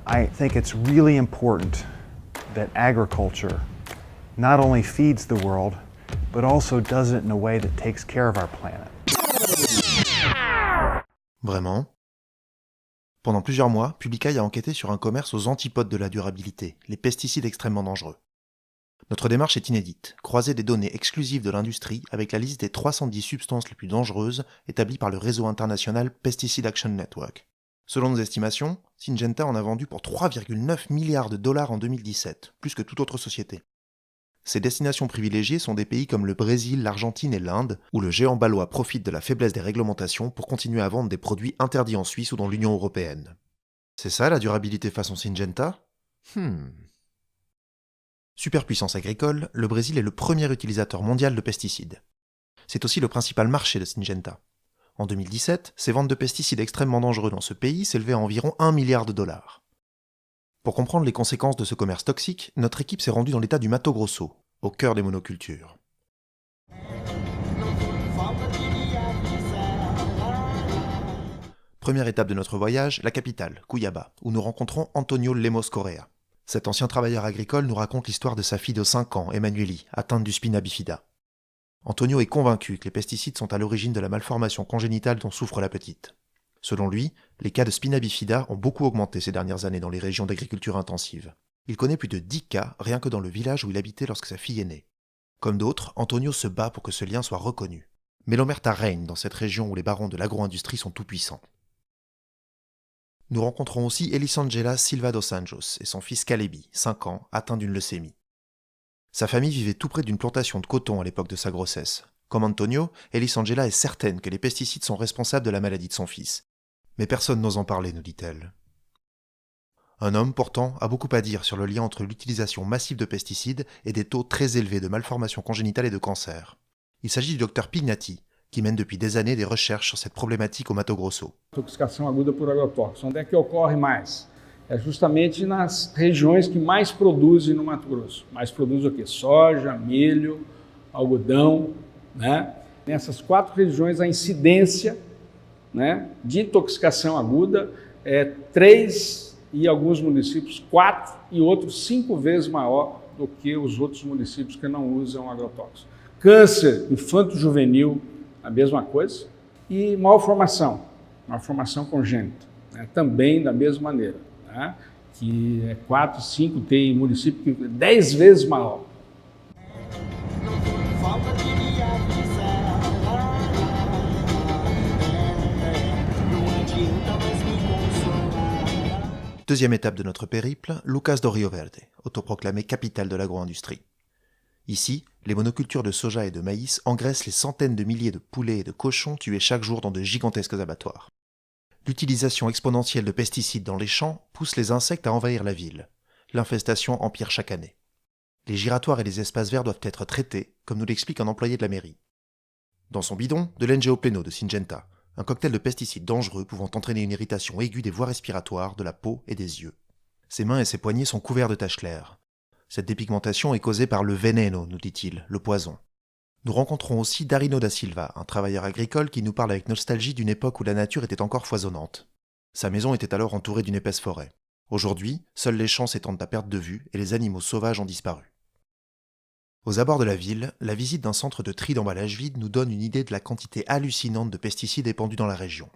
I think it's really important that agriculture not only feeds the world, but also does it in a way that takes care of our planet. Vraiment? Pendant plusieurs mois, Publicae a enquêté sur un commerce aux antipodes de la durabilité, les pesticides extrêmement dangereux. Notre démarche est inédite, croiser des données exclusives de l'industrie avec la liste des 310 substances les plus dangereuses établie par le réseau international Pesticide Action Network. Selon nos estimations, Syngenta en a vendu pour 3,9 milliards de dollars en 2017, plus que toute autre société. Ses destinations privilégiées sont des pays comme le Brésil, l'Argentine et l'Inde, où le géant bâlois profite de la faiblesse des réglementations pour continuer à vendre des produits interdits en Suisse ou dans l'Union européenne. C'est ça la durabilité façon Syngenta? Superpuissance agricole, le Brésil est le premier utilisateur mondial de pesticides. C'est aussi le principal marché de Syngenta. En 2017, ses ventes de pesticides extrêmement dangereux dans ce pays s'élevaient à environ 1 milliard de dollars. Pour comprendre les conséquences de ce commerce toxique, notre équipe s'est rendue dans l'état du Mato Grosso, au cœur des monocultures. Première étape de notre voyage, la capitale, Cuiabá, où nous rencontrons Antonio Lemos Correa. Cet ancien travailleur agricole nous raconte l'histoire de sa fille de 5 ans, Emanueli, atteinte du spina bifida. Antonio est convaincu que les pesticides sont à l'origine de la malformation congénitale dont souffre la petite. Selon lui, les cas de spina bifida ont beaucoup augmenté ces dernières années dans les régions d'agriculture intensive. Il connaît plus de 10 cas rien que dans le village où il habitait lorsque sa fille est née. Comme d'autres, Antonio se bat pour que ce lien soit reconnu. Mais l'omerta règne dans cette région où les barons de l'agro-industrie sont tout-puissants. Nous rencontrons aussi Elisangela Silva dos Anjos et son fils Kalebi, 5 ans, atteint d'une leucémie. Sa famille vivait tout près d'une plantation de coton à l'époque de sa grossesse. Comme Antonio, Elisangela est certaine que les pesticides sont responsables de la maladie de son fils. Mais personne n'ose en parler, nous dit-elle. Un homme, pourtant, a beaucoup à dire sur le lien entre l'utilisation massive de pesticides et des taux très élevés de malformations congénitales et de cancer. Il s'agit du Dr Pignati, qui mène depuis des années des recherches sur cette problématique au Mato Grosso. Intoxicação aguda por agrotóxicos. Onde é que ocorre mais? É justamente nas regiões que mais produzem no Mato Grosso. Mais produzem o quê? Soja, milho, algodão, né? Nessas 4 regiões a incidência, né, de intoxicação aguda é 3 e alguns municípios 4 e outros 5 vezes maior do que os outros municípios que não usam agrotóxicos. Câncer infanto-juvenil, a mesma coisa, e malformação congênita, né, também da mesma maneira, né, que é 4, 5, tem município que é 10 vezes maior. Deuxième étape de notre périple, Lucas do Rio Verde, autoproclamée capitale de l'agro-industrie. Ici, les monocultures de soja et de maïs engraissent les centaines de milliers de poulets et de cochons tués chaque jour dans de gigantesques abattoirs. L'utilisation exponentielle de pesticides dans les champs pousse les insectes à envahir la ville. L'infestation empire chaque année. Les giratoires et les espaces verts doivent être traités, comme nous l'explique un employé de la mairie. Dans son bidon, de l'NGO-Pleno de Syngenta, un cocktail de pesticides dangereux pouvant entraîner une irritation aiguë des voies respiratoires, de la peau et des yeux. Ses mains et ses poignets sont couverts de taches claires. Cette dépigmentation est causée par le veneno, nous dit-il, le poison. Nous rencontrons aussi Darino da Silva, un travailleur agricole qui nous parle avec nostalgie d'une époque où la nature était encore foisonnante. Sa maison était alors entourée d'une épaisse forêt. Aujourd'hui, seuls les champs s'étendent à perte de vue et les animaux sauvages ont disparu. Aux abords de la ville, la visite d'un centre de tri d'emballage vide nous donne une idée de la quantité hallucinante de pesticides épandus dans la région.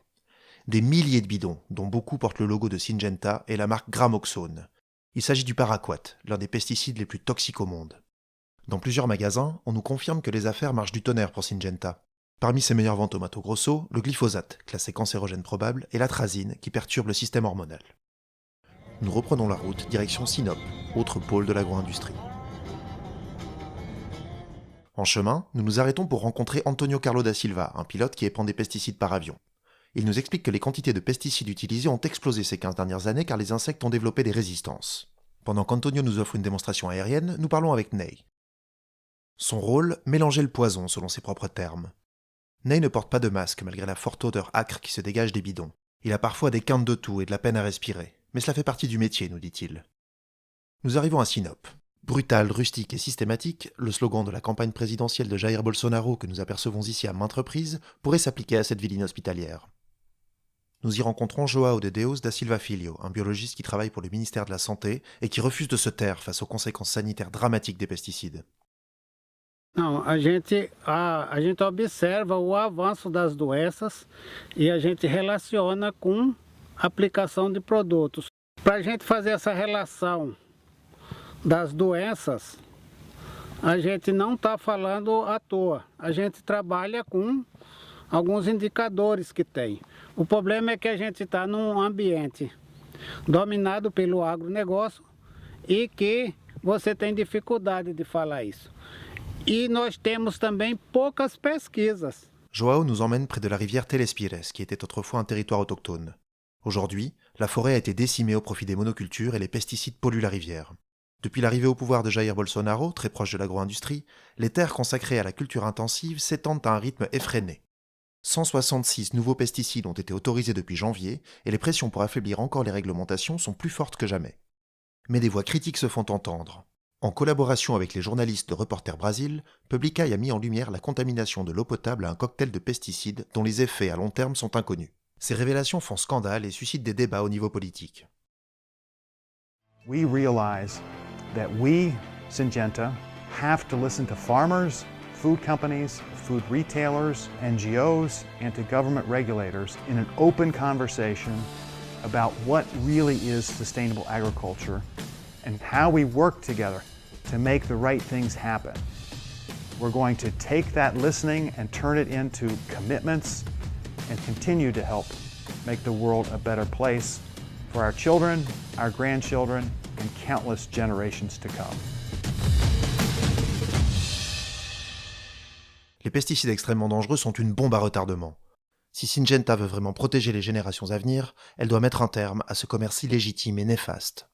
Des milliers de bidons, dont beaucoup portent le logo de Syngenta et la marque Gramoxone. Il s'agit du paraquat, l'un des pesticides les plus toxiques au monde. Dans plusieurs magasins, on nous confirme que les affaires marchent du tonnerre pour Syngenta. Parmi ses meilleures ventes au Mato Grosso, le glyphosate, classé cancérogène probable, et l'atrazine, qui perturbe le système hormonal. Nous reprenons la route direction Sinop, autre pôle de l'agro-industrie. En chemin, nous nous arrêtons pour rencontrer Antonio Carlo da Silva, un pilote qui épand des pesticides par avion. Il nous explique que les quantités de pesticides utilisés ont explosé ces 15 dernières années car les insectes ont développé des résistances. Pendant qu'Antonio nous offre une démonstration aérienne, nous parlons avec Ney. Son rôle, mélanger le poison selon ses propres termes. Ney ne porte pas de masque malgré la forte odeur âcre qui se dégage des bidons. Il a parfois des quintes de toux et de la peine à respirer, mais cela fait partie du métier, nous dit-il. Nous arrivons à Sinop. Brutal, rustique et systématique, le slogan de la campagne présidentielle de Jair Bolsonaro que nous apercevons ici à maintes reprises pourrait s'appliquer à cette ville inhospitalière. Nous y rencontrons João de Deus da Silva Filho, un biologiste qui travaille pour le ministère de la Santé et qui refuse de se taire face aux conséquences sanitaires dramatiques des pesticides. Não, a gente observa o avanço das doenças e a gente relaciona com a aplicação de produtos. Para a gente fazer essa relação das doenças, a gente não está falando à toa. A gente trabalha com alguns indicadores que tem. O problema é que a gente está num ambiente dominado pelo agronegócio e que você tem dificuldade de falar isso. E nós temos também poucas pesquisas. João nous emmène près de la rivière Telespires, qui était autrefois un territoire autochtone. Aujourd'hui, la forêt a été décimée au profit des monocultures et les pesticides polluent la rivière. Depuis l'arrivée au pouvoir de Jair Bolsonaro, très proche de l'agro-industrie, les terres consacrées à la culture intensive s'étendent à un rythme effréné. 166 nouveaux pesticides ont été autorisés depuis janvier et les pressions pour affaiblir encore les réglementations sont plus fortes que jamais. Mais des voix critiques se font entendre. En collaboration avec les journalistes de Reporter Brasil, Publicae a mis en lumière la contamination de l'eau potable à un cocktail de pesticides dont les effets à long terme sont inconnus. Ces révélations font scandale et suscitent des débats au niveau politique. We realize that we, Syngenta, have to listen to farmers, food companies, food retailers, NGOs, and to government regulators in an open conversation about what really is sustainable agriculture and how we work together to make the right things happen. We're going to take that listening and turn it into commitments and continue to help make the world a better place for our children, our grandchildren, and countless generations to come. Les pesticides extrêmement dangereux sont une bombe à retardement. Si Syngenta veut vraiment protéger les générations à venir, elle doit mettre un terme à ce commerce illégitime et néfaste.